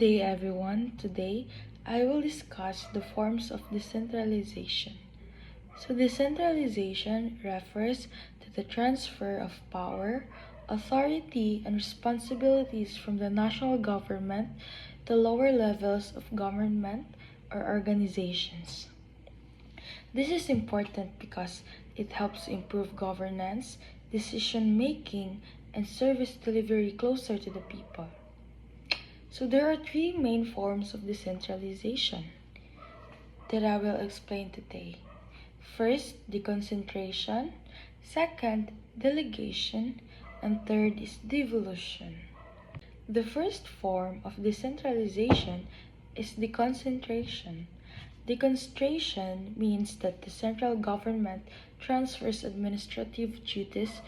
Good day everyone. Today I will discuss the forms of decentralization. So decentralization refers to the transfer of power, authority, and responsibilities from the national government to lower levels of government or organizations. This is important because it helps improve governance, decision making, and service delivery closer to the people. So there are three main forms of decentralization that I will explain today. First, deconcentration. Second, delegation. And third is devolution. The first form of decentralization is deconcentration. Deconcentration means that the central government transfers administrative duties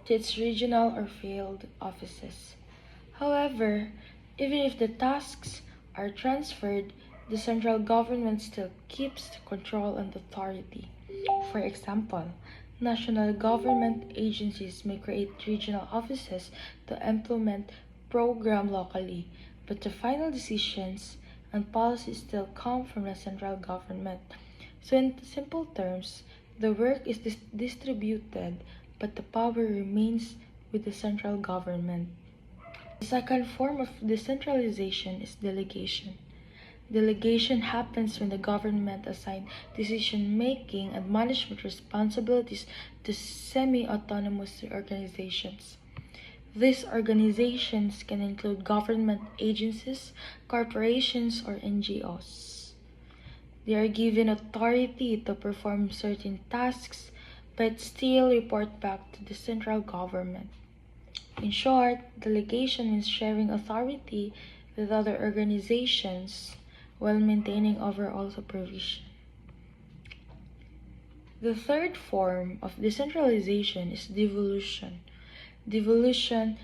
to its regional or field offices. However, even if the tasks are transferred, the central government still keeps the control and authority. For example, national government agencies may create regional offices to implement programs locally, but the final decisions and policies still come from the central government. So in simple terms, the work is distributed, but the power remains with the central government. The second form of decentralization is delegation. Delegation happens when the government assigns decision-making and management responsibilities to semi-autonomous organizations. These organizations can include government agencies, corporations, or NGOs. They are given authority to perform certain tasks but still report back to the central government. In short, delegation means sharing authority with other organizations while maintaining overall supervision. The third form of decentralization is devolution. Devolution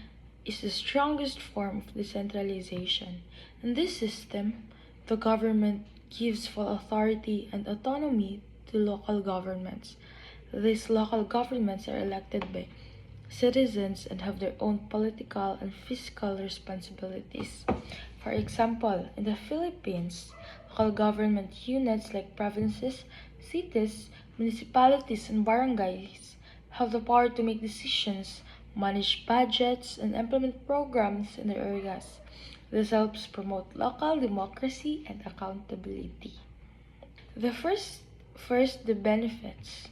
is the strongest form of decentralization. In this system, the government gives full authority and autonomy to local governments. These local governments are elected by citizens and have their own political and fiscal responsibilities. For example, in the Philippines, local government units like provinces, cities, municipalities, and barangays have the power to make decisions, manage budgets, and implement programs in their areas. This helps promote local democracy and accountability. The first the benefits.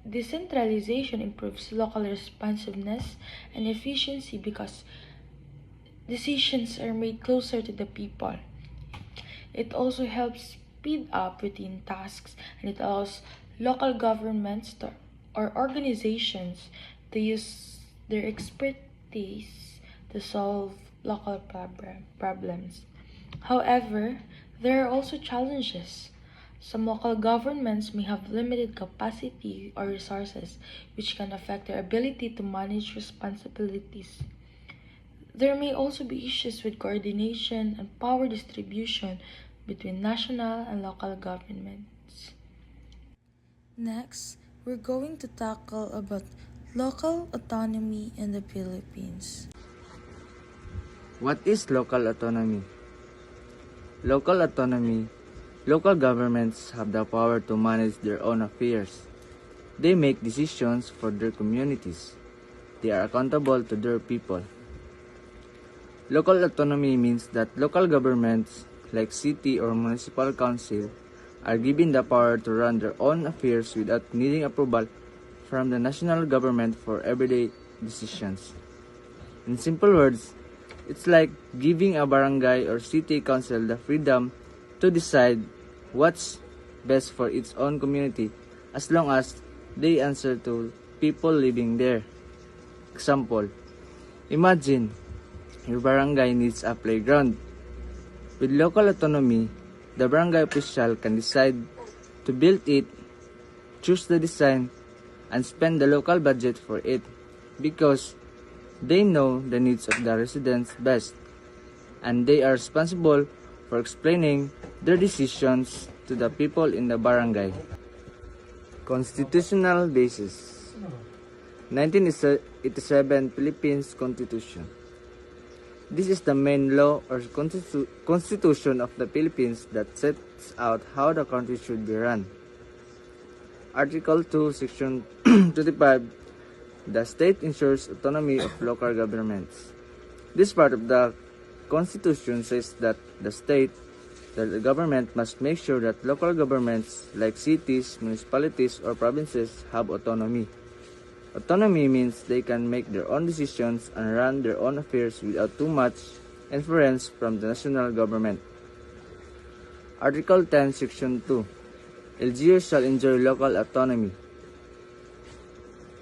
Decentralization improves local responsiveness and efficiency because decisions are made closer to the people. It also helps speed up routine tasks, and it allows local governments or organizations to use their expertise to solve local problems. However, there are also challenges. Some local governments may have limited capacity or resources, which can affect their ability to manage responsibilities. There may also be issues with coordination and power distribution between national and local governments. Next, we're going to tackle about local autonomy in the Philippines. What is local autonomy? Local governments have the power to manage their own affairs. They make decisions for their communities. They are accountable to their people. Local autonomy means that local governments, like city or municipal council, are given the power to run their own affairs without needing approval from the national government for everyday decisions. In simple words, it's like giving a barangay or city council the freedom to decide what's best for its own community as long as they answer to people living there. Example, imagine your barangay needs a playground. With local autonomy, the barangay official can decide to build it, choose the design, and spend the local budget for it because they know the needs of the residents best, and they are responsible for explaining their decisions to the people in the barangay. Constitutional basis. 1987 Philippines Constitution. This is the main law or constitution of the Philippines that sets out how the country should be run. Article 2, Section 25, the state ensures autonomy of local governments. This part of the Constitution says that the government must make sure that local governments like cities, municipalities, or provinces have autonomy. Autonomy means they can make their own decisions and run their own affairs without too much interference from the national government. Article 10, Section 2. LGUs shall enjoy local autonomy.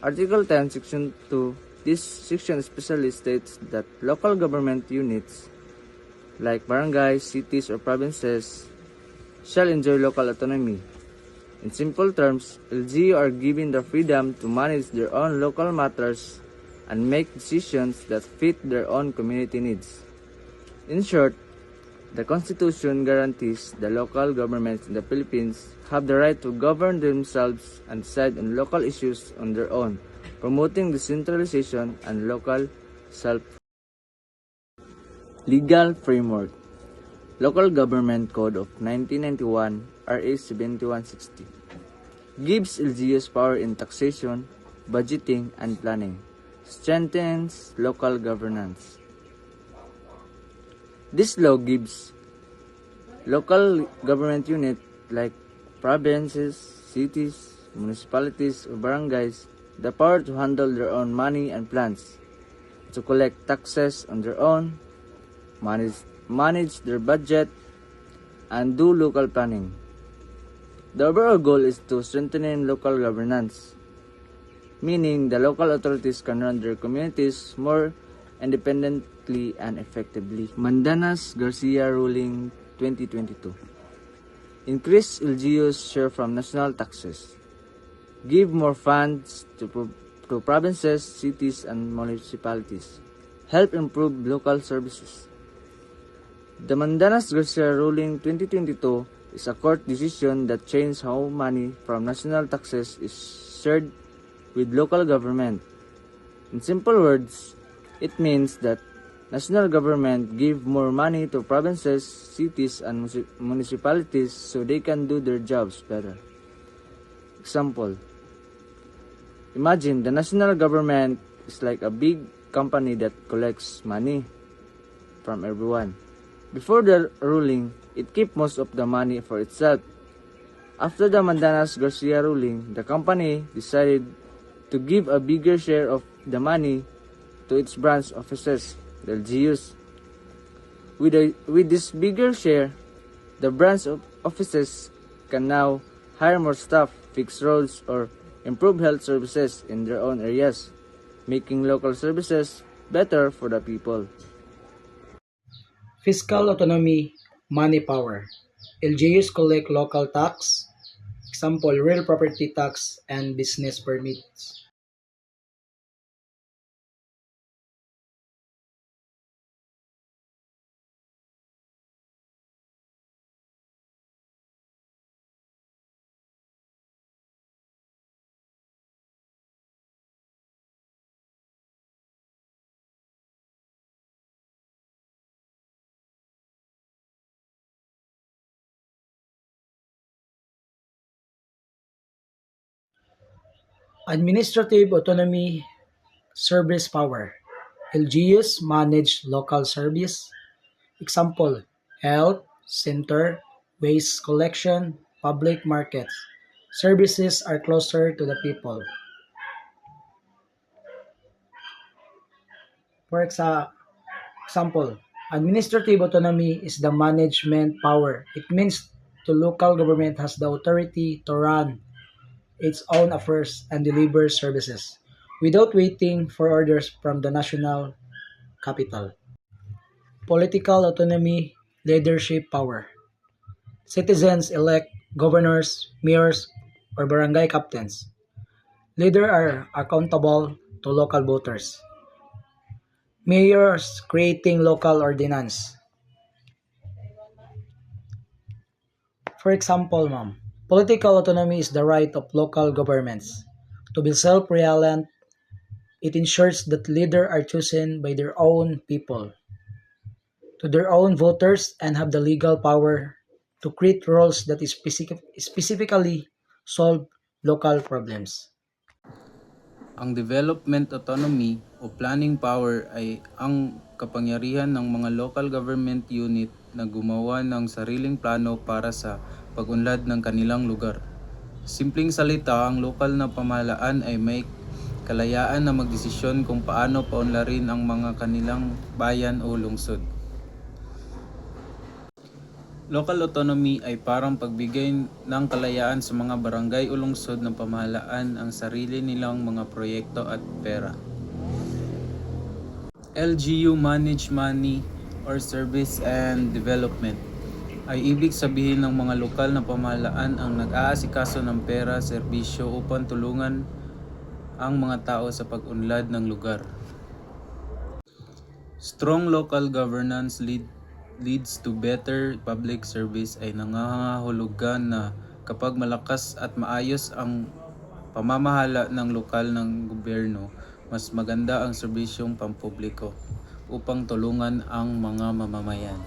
Article 10, Section 2. This section especially states that local government units like barangays, cities, or provinces shall enjoy local autonomy. In simple terms, LGU are given the freedom to manage their own local matters and make decisions that fit their own community needs. In short, the Constitution guarantees the local governments in the Philippines have the right to govern themselves and decide on local issues on their own, promoting decentralization and local self. Legal framework. Local Government Code of 1991, RA 7160, gives LGUs power in taxation, budgeting, and planning, strengthens local governance. This law gives local government units like provinces, cities, municipalities, or barangays the power to handle their own money and plans, to collect taxes on their own, manage their budget, and do local planning. The overall goal is to strengthen local governance, meaning the local authorities can run their communities more independently and effectively. Mandanas-Garcia Ruling 2022. Increase LGU's share from national taxes. Give more funds to provinces, cities, and municipalities. Help improve local services. The Mandanas-Garcia Ruling 2022 is a court decision that changed how money from national taxes is shared with local government. In simple words, it means that national government give more money to provinces, cities, and municipalities so they can do their jobs better. Example, imagine the national government is like a big company that collects money from everyone. Before the ruling, it kept most of the money for itself. After the Mandanas-Garcia ruling, the company decided to give a bigger share of the money to its branch offices, the LGUs. With this bigger share, the branch offices can now hire more staff, fix roads, or improve health services in their own areas, making local services better for the people. Fiscal autonomy, money power. LGUs collect local tax, example real property tax and business permits. Administrative autonomy, service power. LGUs manage local service, example health center, waste collection, public markets. Services are closer to the people. For example, administrative autonomy is the management power. It means the local government has the authority to run its own affairs and deliver services without waiting for orders from the national capital. Political autonomy, leadership power. Citizens elect governors, mayors, or barangay captains. Leaders are accountable to local voters. Mayors creating local ordinance. For example, ma'am, political autonomy is the right of local governments to be self-reliant. It ensures that leaders are chosen by their own people. to their own voters and have the legal power to create rules that is specifically solve local problems. Ang development autonomy o planning power ay ang kapangyarihan ng mga local government unit na gumawa ng sariling plano para sa pag-unlad ng kanilang lugar. Simpleng salita, ang lokal na pamahalaan ay may kalayaan na magdesisyon kung paano paunlarin ang mga kanilang bayan o lungsod. Local autonomy ay parang pagbigay ng kalayaan sa mga barangay o lungsod ng pamahalaan ang sarili nilang mga proyekto at pera. LGU manage money or service and development ay ibig sabihin ng mga lokal na pamahalaan ang nag-aasikaso ng pera, serbisyo upang tulungan ang mga tao sa pag-unlad ng lugar. Strong local governance leads to better public service ay nangangahulugan na kapag malakas at maayos ang pamamahala ng lokal ng gobyerno, mas maganda ang serbisyong pampubliko upang tulungan ang mga mamamayan.